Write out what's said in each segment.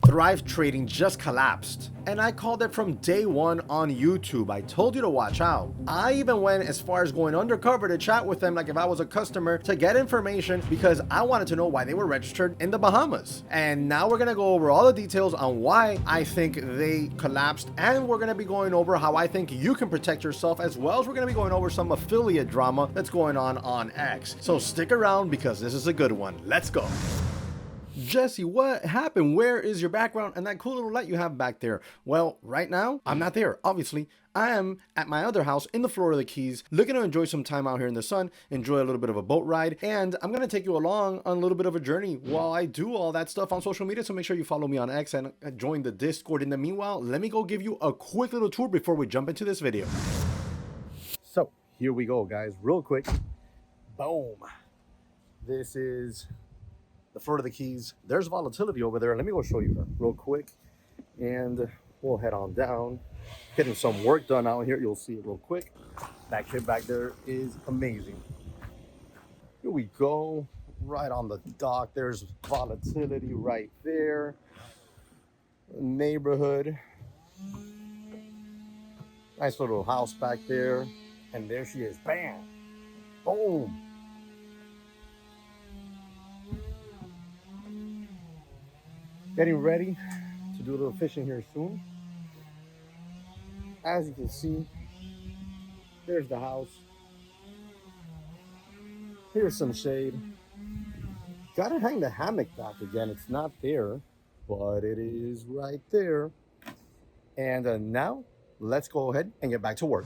Thrive Trading just collapsed, and I called it from day one on YouTube. I told you to watch out. I even went as far as going undercover to chat with them like if I was a customer to get information because I wanted to know why they were registered in the Bahamas. And now we're gonna go over all the details on why I think they collapsed, and we're gonna be going over how I think you can protect yourself, as well as we're gonna be going over some affiliate drama that's going on X. So stick around because this is a good one. Let's go. Jesse, what happened? Where is your background and that cool little light you have back there? Well, right now, I'm not there, obviously. I am at my other house in the Florida Keys, looking to enjoy some time out here in the sun, enjoy a little bit of a boat ride, and I'm going to take you along on a little bit of a journey while I do all that stuff on social media, so make sure you follow me on X and join the Discord. In the meanwhile, let me go give you a quick little tour before we jump into this video. So, here we go, guys, real quick. Boom. This is the Florida Keys. There's volatility over there. Let me go show you real quick, and we'll head on down. Getting some work done out here. You'll see it real quick. That kid back there is amazing. Here we go, right on the dock. There's volatility right there. Neighborhood. Nice little house back there. And there she is. Bam. Boom. Getting ready to do a little fishing here soon. As you can see, there's the house. Here's some shade. Gotta hang the hammock back again. It's not there, but it is right there. And now, let's go ahead and get back to work.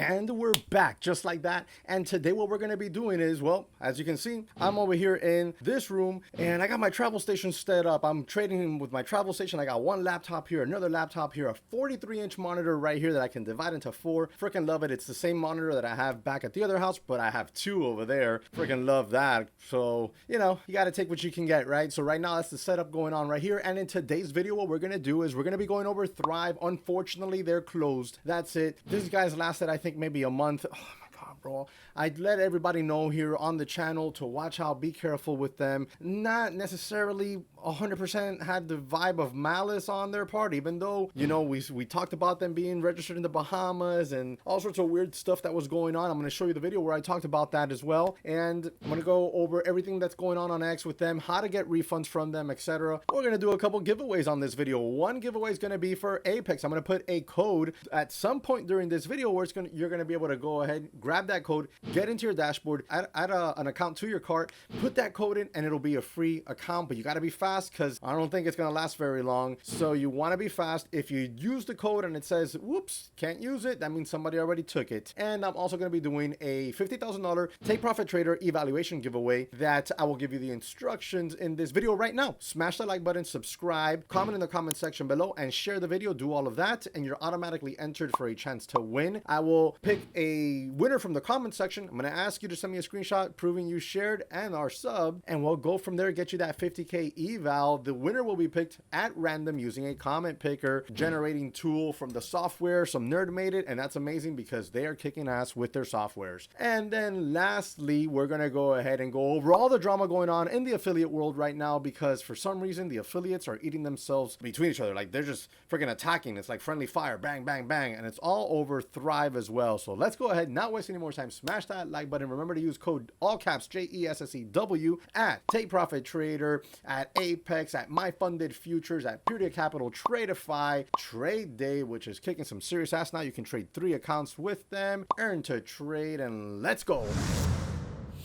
And we're back just like that. And today what we're going to be doing is, well, as you can see, I'm over here in this room and I got my travel station set up. I'm trading with my travel station. I got one laptop here, another laptop here, a 43-inch monitor right here that I can divide into four. Freaking love it. It's the same monitor that I have back at the other house, but I have two over there. Freaking love that. So, you know, you got to take what you can get, right? So right now that's the setup going on right here. And in today's video, what we're going to do is we're going to be going over Thrive. Unfortunately, they're closed. That's it. These guys lasted, I think, maybe a month. Oh my God, bro. I'd let everybody know here on the channel to watch out, be careful with them. Not necessarily 100% had the vibe of malice on their part, even though, you know, we talked about them being registered in the Bahamas and all sorts of weird stuff that was going on. I'm going to show you the video where I talked about that as well. And I'm going to go over everything that's going on X with them, how to get refunds from them, etc. We're going to do a couple giveaways on this video. One giveaway is going to be for Apex. I'm going to put a code at some point during this video where you're going to be able to go ahead, grab that code, get into your dashboard, add an account to your cart, put that code in, and it'll be a free account. But you got to be fast because I don't think it's going to last very long. So you want to be fast. If you use the code and it says, whoops, can't use it, that means somebody already took it. And I'm also going to be doing a $50,000 Take Profit Trader evaluation giveaway that I will give you the instructions in this video right now. Smash the like button, subscribe, comment in the comment section below, and share the video. Do all of that, and you're automatically entered for a chance to win. I will pick a winner from the comment section. I'm going to ask you to send me a screenshot proving you shared and are sub, and we'll go from there, get you that 50K eval. The winner will be picked at random using a comment picker generating tool from the software. Some nerd made it, and that's amazing because they are kicking ass with their softwares. And then lastly, we're going to go ahead and go over all the drama going on in the affiliate world right now, because for some reason the affiliates are eating themselves between each other. Like, they're just freaking attacking. It's like friendly fire, bang, bang, bang, and it's all over Thrive as well. So let's go ahead, not waste any more time. Smash that like button. Remember to use code all caps JESSEW at Take Profit Trader, at Apex, at My Funded Futures, at Purity Capital, Tradeify, Trade Day, which is kicking some serious ass now. You can trade 3 accounts with them, earn to trade, and let's go.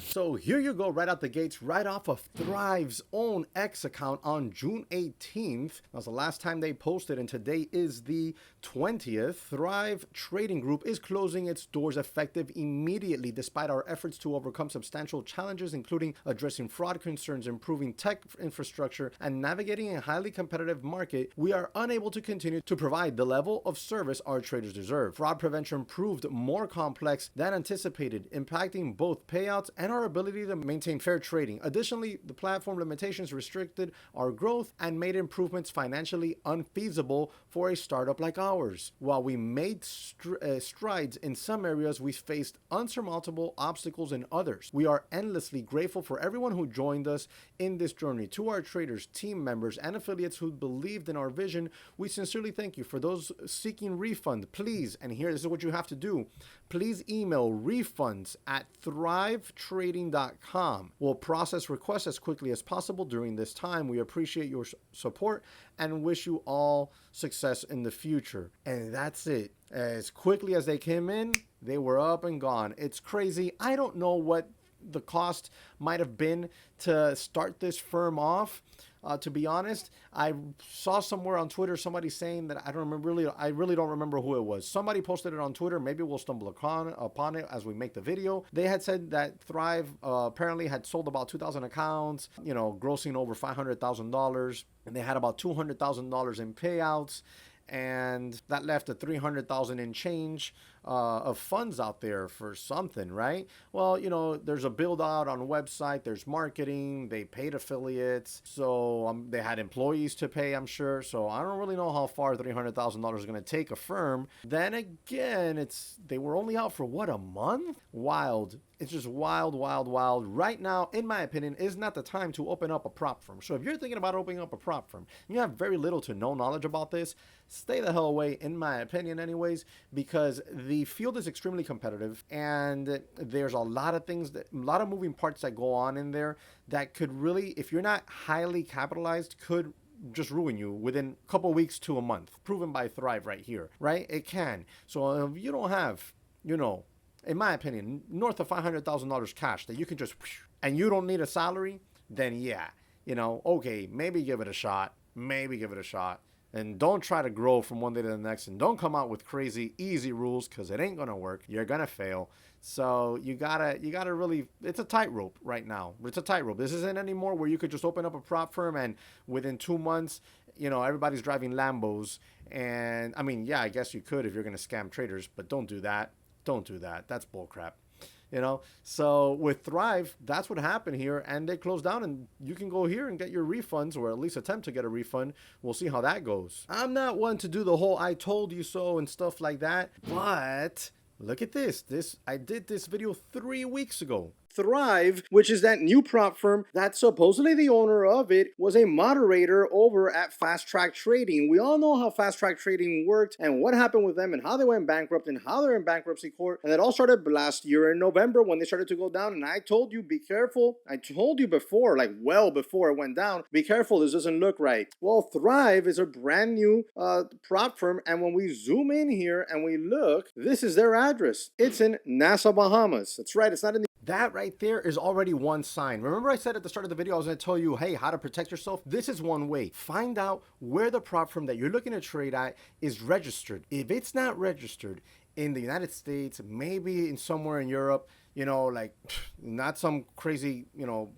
So here you go, right out the gates, right off of Thrive's own X account on June 18th. That was the last time they posted, and today is the 20th. Thrive Trading Group is closing its doors effective immediately, despite our efforts to overcome substantial challenges, including addressing fraud concerns, improving tech infrastructure, and navigating a highly competitive market. We are unable to continue to provide the level of service our traders deserve. Fraud prevention proved more complex than anticipated, impacting both payouts and our our ability to maintain fair trading. Additionally, the platform limitations restricted our growth and made improvements financially unfeasible for a startup like ours. While we made strides in some areas, we faced unsurmountable obstacles in others. We are endlessly grateful for everyone who joined us in this journey. To our traders, team members, and affiliates who believed in our vision, we sincerely thank you. For those seeking refund, please, and here, this is what you have to do, please email refunds at thrivetrading.com. We'll process requests as quickly as possible during this time. We appreciate your support and wish you all success in the future. And that's it. As quickly as they came in, they were up and gone. It's crazy. I don't know what the cost might have been to start this firm off. To be honest, I saw somewhere on Twitter somebody saying that I really don't remember who it was. Somebody posted it on Twitter. Maybe we'll stumble upon it as we make the video. They had said that Thrive apparently had sold about 2,000 accounts, grossing over $500,000, and they had about $200,000 in payouts. And that left a 300,000 in change of funds out there for something, right? Well, there's a build out on a website, there's marketing, they paid affiliates, so they had employees to pay, I'm sure. So I don't really know how far $300,000 is going to take a firm. Then again, they were only out for what, a month? Wild. It's just wild, wild, wild. Right now, in my opinion, is not the time to open up a prop firm. So if you're thinking about opening up a prop firm, you have very little to no knowledge about this, stay the hell away, in my opinion anyways, because the field is extremely competitive and there's a lot of things, a lot of moving parts that go on in there that could really, if you're not highly capitalized, could just ruin you within a couple weeks to a month. Proven by Thrive right here, right? It can. So if you don't have, in my opinion, north of $500,000 cash that you can just, and you don't need a salary, then yeah, okay, maybe give it a shot. And don't try to grow from one day to the next, and don't come out with crazy easy rules, because it ain't gonna work. You're gonna fail. So you gotta really, it's a tightrope right now. It's a tightrope. This isn't anymore where you could just open up a prop firm and within 2 months, everybody's driving Lambos. And I mean, yeah, I guess you could if you're gonna scam traders, but don't do that. Don't do that. That's bullcrap. So with Thrive, that's what happened here, and they closed down, and you can go here and get your refunds, or at least attempt to get a refund. We'll see how that goes. I'm not one to do the whole I told you so and stuff like that, but look at this. I did this video 3 weeks ago. Thrive, which is that new prop firm that supposedly the owner of it was a moderator over at Fast Track Trading. We all know how Fast Track Trading worked and what happened with them and how they went bankrupt and how they're in bankruptcy court. And it all started last year in November when they started to go down. And I told you, be careful. I told you before, like well before it went down, be careful, this doesn't look right. Well, Thrive is a brand new prop firm. And when we zoom in here and we look, this is their address. It's in Nassau, Bahamas. That's right. It's not in the That right there is already one sign. Remember I said at the start of the video, I was going to tell you, hey, how to protect yourself? This is one way. Find out where the prop firm that you're looking to trade at is registered. If it's not registered in the United States, maybe in somewhere in Europe, like not some crazy,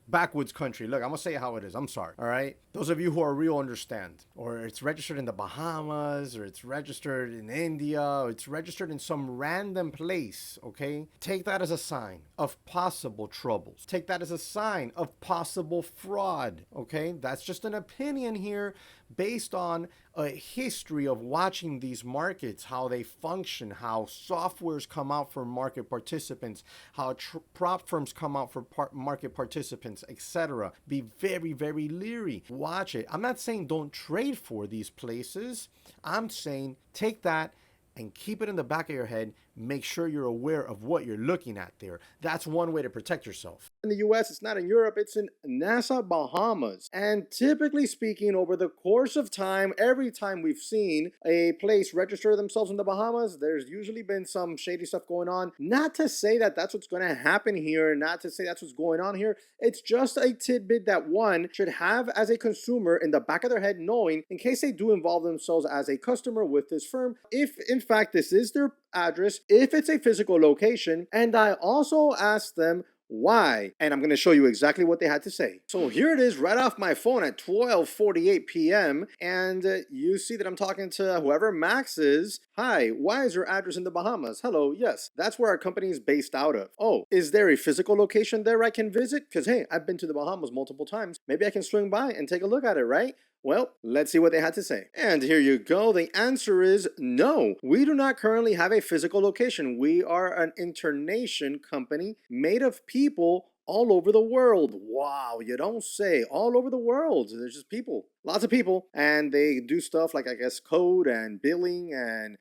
backwoods country. Look, I'm gonna say how it is. I'm sorry. All right. Those of you who are real understand. Or it's registered in the Bahamas, or it's registered in India, or it's registered in some random place. Okay. Take that as a sign of possible troubles. Take that as a sign of possible fraud. Okay. That's just an opinion here based on a history of watching these markets, how they function, how softwares come out for market participants, how prop firms come out for market participants, etc. Be very, very leery. Watch it. I'm not saying don't trade for these places. I'm saying take that and keep it in the back of your head. Make sure you're aware of what you're looking at there. That's one way to protect yourself. In the US, it's not in Europe, it's in Nassau, Bahamas. And typically speaking, over the course of time, every time we've seen a place register themselves in the Bahamas, there's usually been some shady stuff going on. Not to say that that's what's going to happen here, not to say that's what's going on here. It's just a tidbit that one should have as a consumer in the back of their head, knowing in case they do involve themselves as a customer with this firm, if in fact this is their address, if it's a physical location. And I also asked them, Why? And I'm going to show you exactly what they had to say. So here it is right off my phone at 12:48 p.m. And you see that I'm talking to whoever Max is. Hi, why is your address in the Bahamas? Hello, yes, that's where our company is based out of. Oh, is there a physical location there I can visit? Because hey, I've been to the Bahamas multiple times. Maybe I can swing by and take a look at it, right? Well, let's see what they had to say. And here you go. The answer is no. We do not currently have a physical location. We are an internation company made of people all over the world. Wow, you don't say. All over the world. There's just people. Lots of people. And they do stuff like, I guess, code and billing and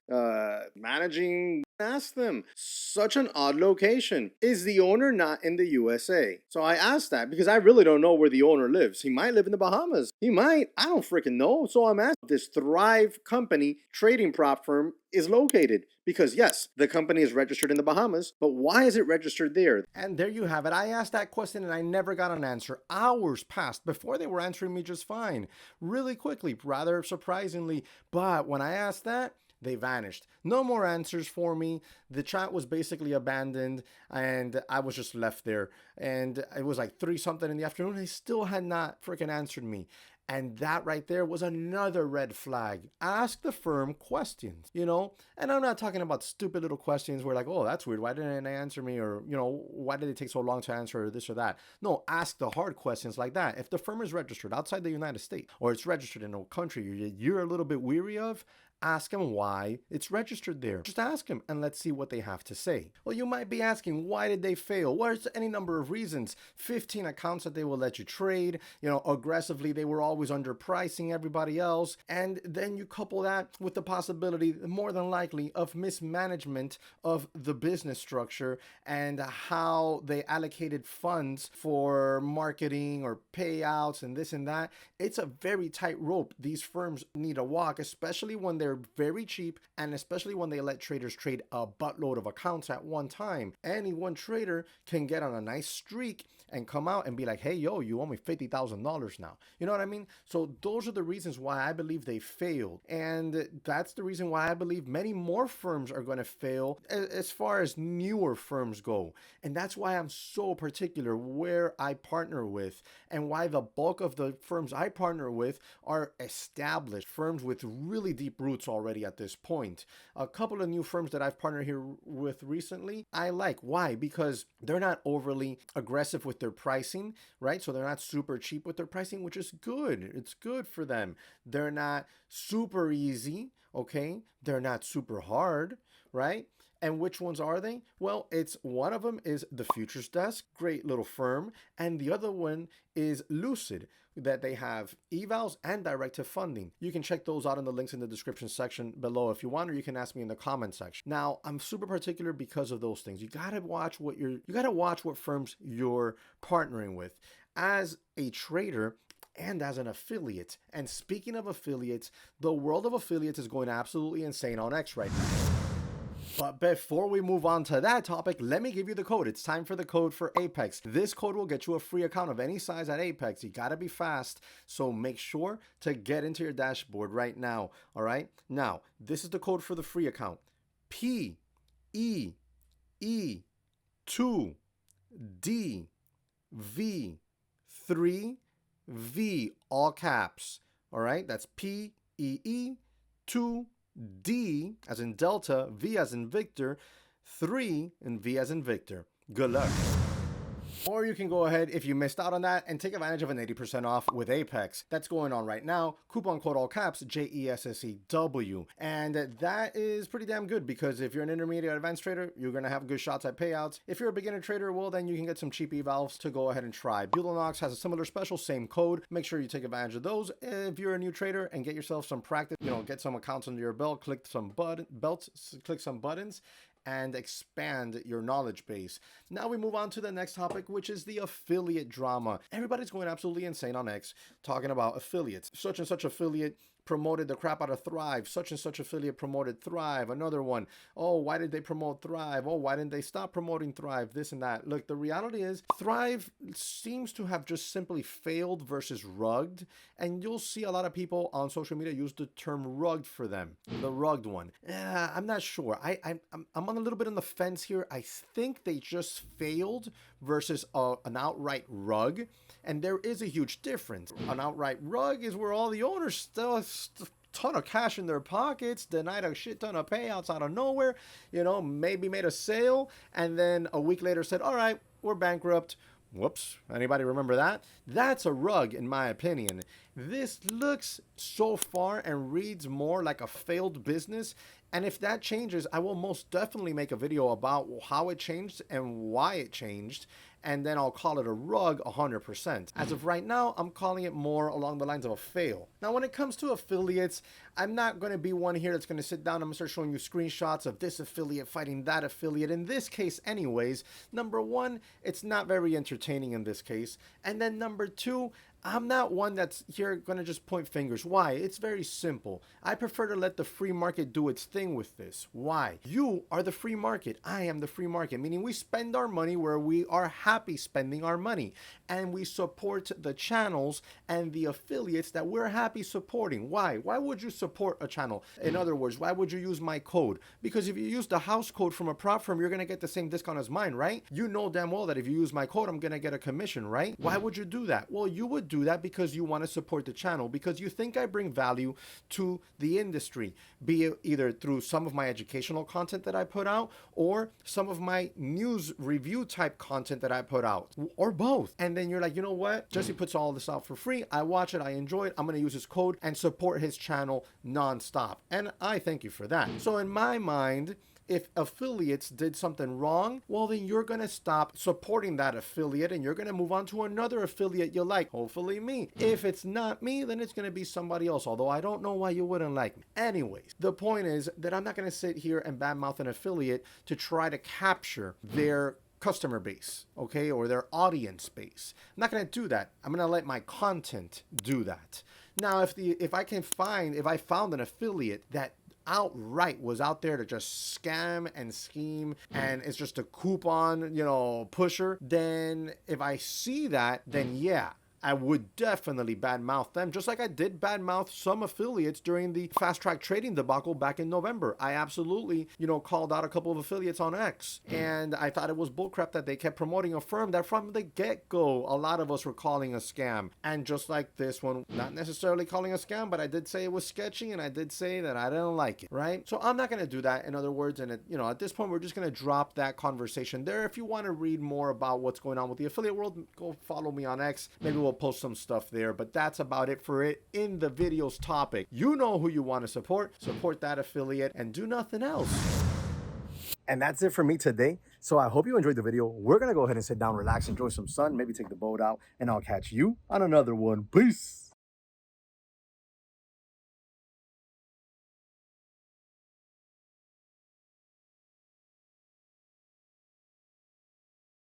managing. Ask them. Such an odd location. Is the owner not in the USA? So I asked that because I really don't know where the owner lives. He might live in the Bahamas. He might. I don't freaking know. So I'm asking this Thrive company trading prop firm is located. Because yes, the company is registered in the Bahamas, but why is it registered there? And there you have it. I asked that question and I never got an answer. Hours passed before they were answering me just fine. Really quickly, rather surprisingly. But when I asked that, they vanished. No more answers for me. The chat was basically abandoned and I was just left there. And it was like 3 something in the afternoon. They still had not freaking answered me. And that right there was another red flag. Ask the firm questions, you know? And I'm not talking about stupid little questions where like, oh, that's weird. Why didn't they answer me? Or, you know, why did it take so long to answer or this or that? No, ask the hard questions like that. If the firm is registered outside the United States or it's registered in a country you're a little bit weary of, ask them why it's registered there. Just ask them and let's see what they have to say. Well, you might be asking, why did they fail? Well, there's any number of reasons. 15 accounts that they will let you trade, you know, aggressively, they were always underpricing everybody else. And then you couple that with the possibility, more than likely, of mismanagement of the business structure and how they allocated funds for marketing or payouts and this and that. It's a very tight rope these firms need to walk, especially when they're very cheap and especially when they let traders trade a buttload of accounts at one time. Any one trader can get on a nice streak and come out and be like, hey, yo, you owe me $50,000 now. You know what I mean? So those are the reasons why I believe they failed. And that's the reason why I believe many more firms are going to fail as far as newer firms go. And that's why I'm so particular where I partner with and why the bulk of the firms I partner with are established firms with really deep roots already at this point. A couple of new firms that I've partnered here with recently, I like. Why? Because they're not overly aggressive with their pricing, right? So they're not super cheap with their pricing, which is good. It's good for them. They're not super easy, okay? They're not super hard, right? And which ones are they? Well, it's one of them is the Futures Desk, great little firm, and the other one is Lucid, that they have evals and directive funding. You can check those out in the links in the description section below if you want, or you can ask me in the comment section. Now, I'm super particular because of those things. You gotta watch what firms you're partnering with. As a trader, and as an affiliate. And speaking of affiliates, the world of affiliates is going absolutely insane on X right now. But before we move on to that topic, let me give you the code. It's time for the code for Apex. This code will get you a free account of any size at Apex. You gotta be fast, so make sure to get into your dashboard right now, all right? Now, this is the code for the free account. PEE2DV3V, all caps, all right? That's PEE2 D as in Delta, V as in Victor, 3 and V as in Victor. Good luck. Or you can go ahead, if you missed out on that, and take advantage of an 80% off with Apex. That's going on right now. Coupon code all caps, JESSEW. And that is pretty damn good because if you're an intermediate or advanced trader, you're going to have good shots at payouts. If you're a beginner trader, well, then you can get some cheap evals to go ahead and try. Bulonox has a similar special, same code. Make sure you take advantage of those. If you're a new trader and get yourself some practice, you know, get some accounts under your belt, click some buttons, and expand your knowledge base. Now we move on to the next topic, which is the affiliate drama. Everybody's going absolutely insane on X talking about affiliates. Such and such affiliate promoted the crap out of Thrive. Such and such affiliate promoted Thrive. Another one, oh, why did they promote Thrive? Oh, why didn't they stop promoting Thrive? This and that. Look, the reality is Thrive seems to have just simply failed versus rugged. And you'll see a lot of people on social media use the term rugged for them. The rugged one. I'm not sure. I'm a little bit on the fence here. I think they just failed versus an outright rug. And there is a huge difference. An outright rug is where all the owners still ton of cash in their pockets, denied a shit ton of payouts out of nowhere, maybe made a sale, and then a week later said, all right, we're bankrupt. Whoops. Anybody remember that? That's a rug, in my opinion. This looks so far and reads more like a failed business. And if that changes, I will most definitely make a video about how it changed and why it changed. And then I'll call it a rug 100%. As of right now, I'm calling it more along the lines of a fail. Now, when it comes to affiliates, I'm not going to be one here that's going to sit down and I'm going to start showing you screenshots of this affiliate fighting that affiliate. In this case, anyways, number one, it's not very entertaining in this case. And then number two, I'm not one that's here going to just point fingers. Why? It's very simple. I prefer to let the free market do its thing with this. Why? You are the free market. I am the free market, meaning we spend our money where we are happy spending our money. And we support the channels and the affiliates that we're happy supporting. Why? Why would you support a channel? In other words, why would you use my code? Because if you use the house code from a prop firm, you're going to get the same discount as mine, right? You know damn well that if you use my code, I'm going to get a commission, right? Why would you do that? Well, you would do that because you want to support the channel, because you think I bring value to the industry, be it either through some of my educational content that I put out or some of my news review type content that I put out, or both. And then you're like, you know what? Jesse puts all this out for free. I watch it. I enjoy it. I'm going to use his code and support his channel nonstop. And I thank you for that. So in my mind, if affiliates did something wrong, well, then you're going to stop supporting that affiliate and you're going to move on to another affiliate you like, hopefully me. If it's not me, then it's going to be somebody else, although I don't know why you wouldn't like me. Anyways, the point is that I'm not going to sit here and badmouth an affiliate to try to capture their customer base, okay, or their audience base. I'm not going to do that. I'm going to let my content do that. Now, if I found an affiliate that outright was out there to just scam and scheme and it's just a coupon, pusher, then if I see that, then yeah, I would definitely badmouth them, just like I did badmouth some affiliates during the fast track trading debacle back in November. I absolutely, called out a couple of affiliates on X, and I thought it was bullcrap that they kept promoting a firm that from the get-go, a lot of us were calling a scam. And just like this one, not necessarily calling a scam, but I did say it was sketchy, and I did say that I didn't like it, right? So I'm not going to do that, in other words, and at this point, we're just going to drop that conversation there. If you want to read more about what's going on with the affiliate world, go follow me on X. Maybe we'll post some stuff there, but that's about it for it in the video's topic. You know who you want to support that affiliate, and do nothing else. And that's it for me today. So I hope you enjoyed the video. We're gonna go ahead and sit down, relax, enjoy some sun, maybe take the boat out, and I'll catch you on another one. Peace.